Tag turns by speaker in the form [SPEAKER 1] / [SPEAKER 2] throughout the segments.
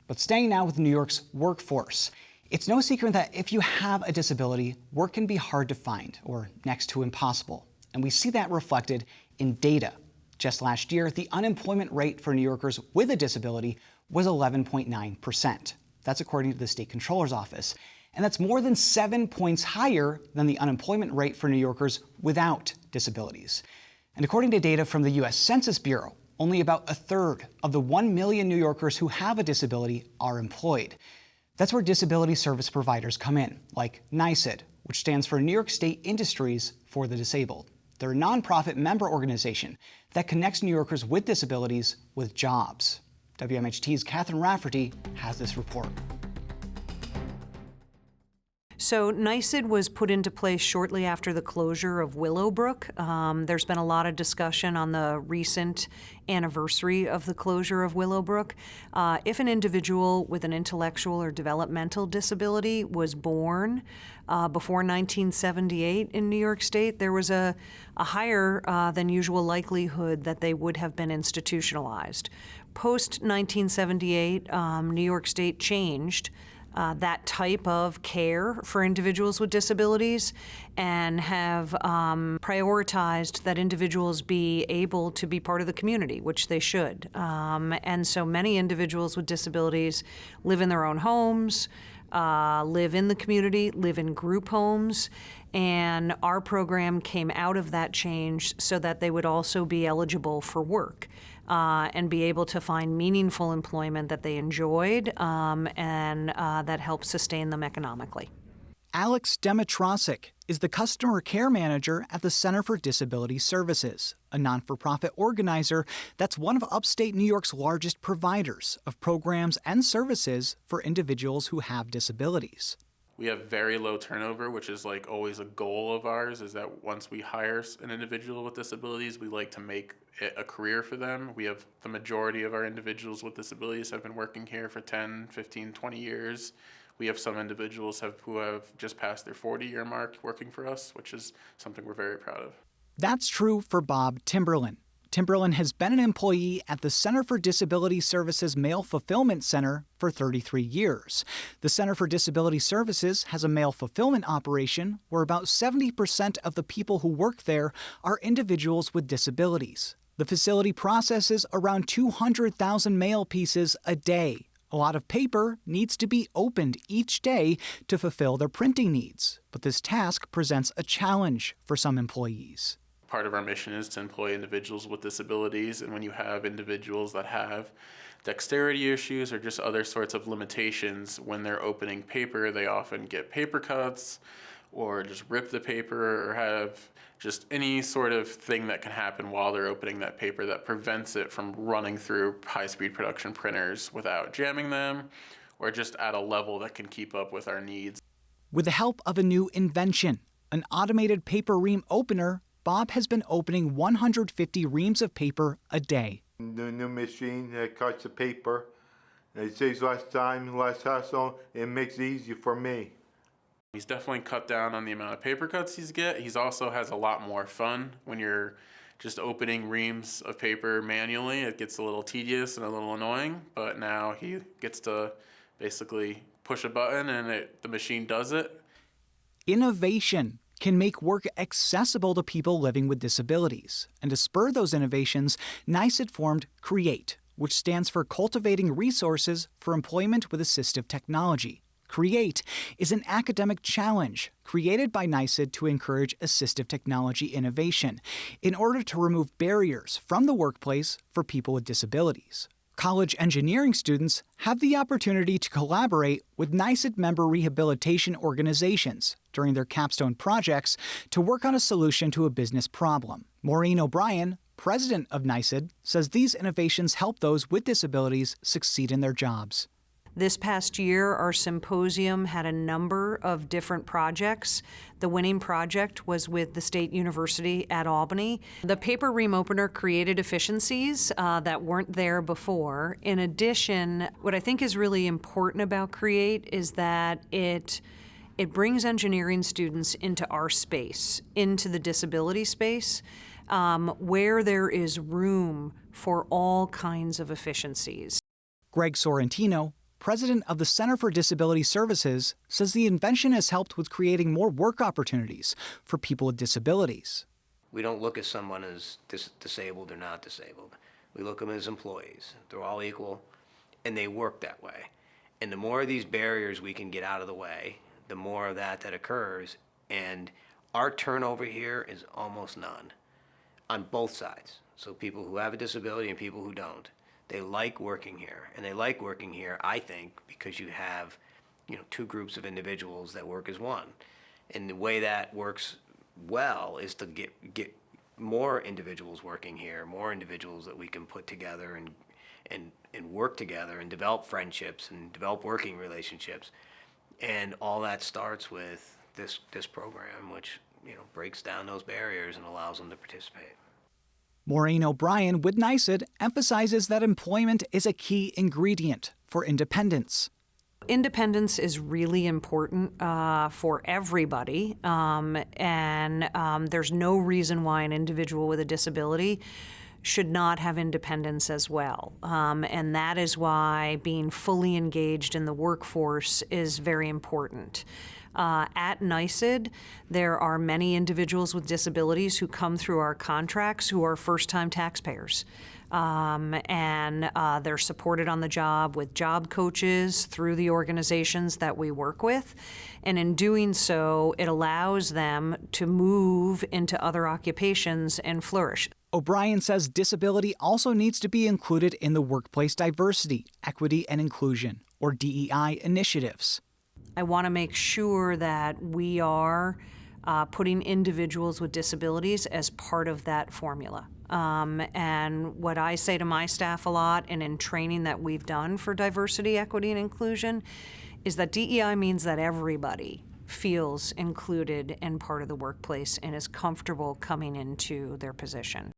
[SPEAKER 1] But staying now with New York's workforce. It's no secret that if you have a disability, work can be hard to find or next to impossible. And we see that reflected in data. Just last year, the unemployment rate for New Yorkers with a disability was 11.9%. That's according to the State Comptroller's Office. And that's more than 7 points higher than the unemployment rate for New Yorkers without disabilities. And according to data from the U.S. Census Bureau, only about a third of the 1 million New Yorkers who have a disability are employed. That's where disability service providers come in, like NYSID, which stands for New York State Industries for the Disabled. They're a nonprofit member organization that connects New Yorkers with disabilities with jobs. WMHT's Catherine Rafferty has this report.
[SPEAKER 2] So NYSID was put into place shortly after the closure of Willowbrook. There's been a lot of discussion on the recent anniversary of the closure of Willowbrook. If an individual with an intellectual or developmental disability was born before 1978 in New York State, there was a higher than usual likelihood that they would have been institutionalized. Post 1978, New York State changed that type of care for individuals with disabilities and have prioritized that individuals be able to be part of the community, which they should. And so many individuals with disabilities live in their own homes, live in the community, live in group homes, and our program came out of that change so that they would also be eligible for work. And be able to find meaningful employment that they enjoyed and that helps sustain them economically.
[SPEAKER 1] Alex Demitrosic is the customer care manager at the Center for Disability Services, a non-for-profit organizer that's one of upstate New York's largest providers of programs and services for individuals who have disabilities.
[SPEAKER 3] We have very low turnover, which is like always a goal of ours, is that once we hire an individual with disabilities, we like to make it a career for them. We have the majority of our individuals with disabilities have been working here for 10, 15, 20 years. We have some individuals who have just passed their 40-year mark working for us, which is something we're very proud of.
[SPEAKER 1] That's true for Bob Timberlin. Timberlin has been an employee at the Center for Disability Services Mail Fulfillment Center for 33 years. The Center for Disability Services has a mail fulfillment operation where about 70% of the people who work there are individuals with disabilities. The facility processes around 200,000 mail pieces a day. A lot of paper needs to be opened each day to fulfill their printing needs, but this task presents a challenge for some employees.
[SPEAKER 3] Part of our mission is to employ individuals with disabilities, and when you have individuals that have dexterity issues or just other sorts of limitations, when they're opening paper, they often get paper cuts or just rip the paper or have just any sort of thing that can happen while they're opening that paper that prevents it from running through high-speed production printers without jamming them or just at a level that can keep up with our needs.
[SPEAKER 1] With the help of a new invention, an automated paper ream opener, Bob has been opening 150 reams of paper a day.
[SPEAKER 4] The new machine that cuts the paper, it saves less time, less hassle, it makes it easier for me.
[SPEAKER 3] He's definitely cut down on the amount of paper cuts he's get. He's also has a lot more fun when you're just opening reams of paper manually. It gets a little tedious and a little annoying, but now he gets to basically push a button and the machine does it.
[SPEAKER 1] Innovation can make work accessible to people living with disabilities. And to spur those innovations, NYSID formed CREATE, which stands for Cultivating Resources for Employment with Assistive Technology. CREATE is an academic challenge created by NYSID to encourage assistive technology innovation in order to remove barriers from the workplace for people with disabilities. College engineering students have the opportunity to collaborate with NYSID member rehabilitation organizations during their capstone projects to work on a solution to a business problem. Maureen O'Brien, president of NYSID, says these innovations help those with disabilities succeed in their jobs.
[SPEAKER 2] This past year, our symposium had a number of different projects. The winning project was with the State University at Albany. The paper ream opener created efficiencies that weren't there before. In addition, what I think is really important about CREATE is that it brings engineering students into our space, into the disability space, where there is room for all kinds of efficiencies.
[SPEAKER 1] Greg Sorrentino, president of the Center for Disability Services, says the invention has helped with creating more work opportunities for people with disabilities.
[SPEAKER 5] We don't look at someone as disabled or not disabled. We look at them as employees. They're all equal, and they work that way. And the more of these barriers we can get out of the way, the more of that occurs. And our turnover here is almost none on both sides. So people who have a disability and people who don't. They like working here, and they like working here, I think, because you have, two groups of individuals that work as one. And the way that works well is to get more individuals working here, more individuals that we can put together and work together and develop friendships and develop working relationships. And all that starts with this program, which breaks down those barriers and allows them to participate.
[SPEAKER 1] Maureen O'Brien with NYSID emphasizes that employment is a key ingredient for independence.
[SPEAKER 2] Independence is really important for everybody, and there's no reason why an individual with a disability should not have independence as well. And that is why being fully engaged in the workforce is very important. At NYSID, there are many individuals with disabilities who come through our contracts who are first-time taxpayers. And they're supported on the job with job coaches through the organizations that we work with. And in doing so, it allows them to move into other occupations and flourish.
[SPEAKER 1] O'Brien says disability also needs to be included in the workplace diversity, equity, and inclusion, or DEI initiatives.
[SPEAKER 2] I want to make sure that we are putting individuals with disabilities as part of that formula. And what I say to my staff a lot, and in training that we've done for diversity, equity, and inclusion, is that DEI means that everybody feels included and part of the workplace and is comfortable coming into their position.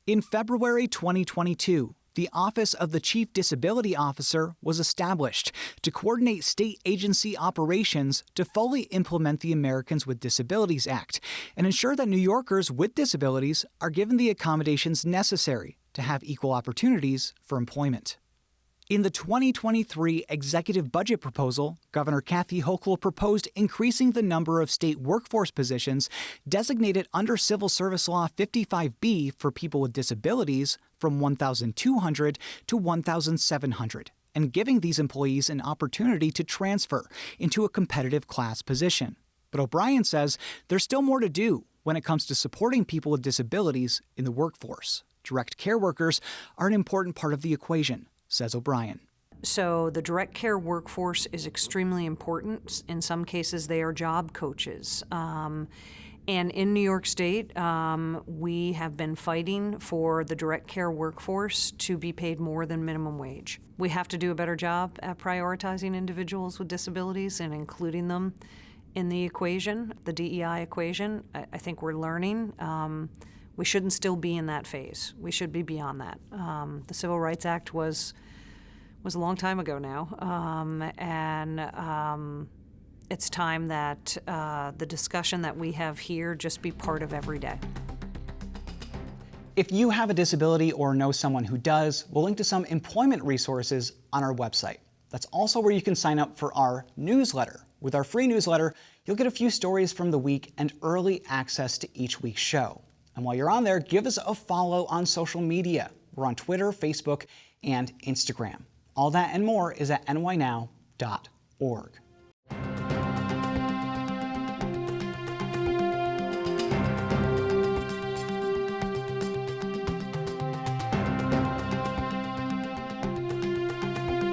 [SPEAKER 1] In February 2022, the Office of the Chief Disability Officer was established to coordinate state agency operations to fully implement the Americans with Disabilities Act and ensure that New Yorkers with disabilities are given the accommodations necessary to have equal opportunities for employment. In the 2023 executive budget proposal, Governor Kathy Hochul proposed increasing the number of state workforce positions designated under Civil Service Law 55B for people with disabilities from 1,200 to 1,700, and giving these employees an opportunity to transfer into a competitive class position. But O'Brien says there's still more to do when it comes to supporting people with disabilities in the workforce. Direct care workers are an important part of the equation, says O'Brien.
[SPEAKER 2] So the direct care workforce is extremely important. In some cases, they are job coaches. And in New York State, we have been fighting for the direct care workforce to be paid more than minimum wage. We have to do a better job at prioritizing individuals with disabilities and including them in the equation, the DEI equation. I think we're learning. We shouldn't still be in that phase. We should be beyond that. The Civil Rights Act was a long time ago now, and it's time that the discussion that we have here just be part of every day.
[SPEAKER 1] If you have a disability or know someone who does, we'll link to some employment resources on our website. That's also where you can sign up for our newsletter. With our free newsletter, you'll get a few stories from the week and early access to each week's show. And while you're on there, give us a follow on social media. We're on Twitter, Facebook, and Instagram. All that and more is at nynow.org.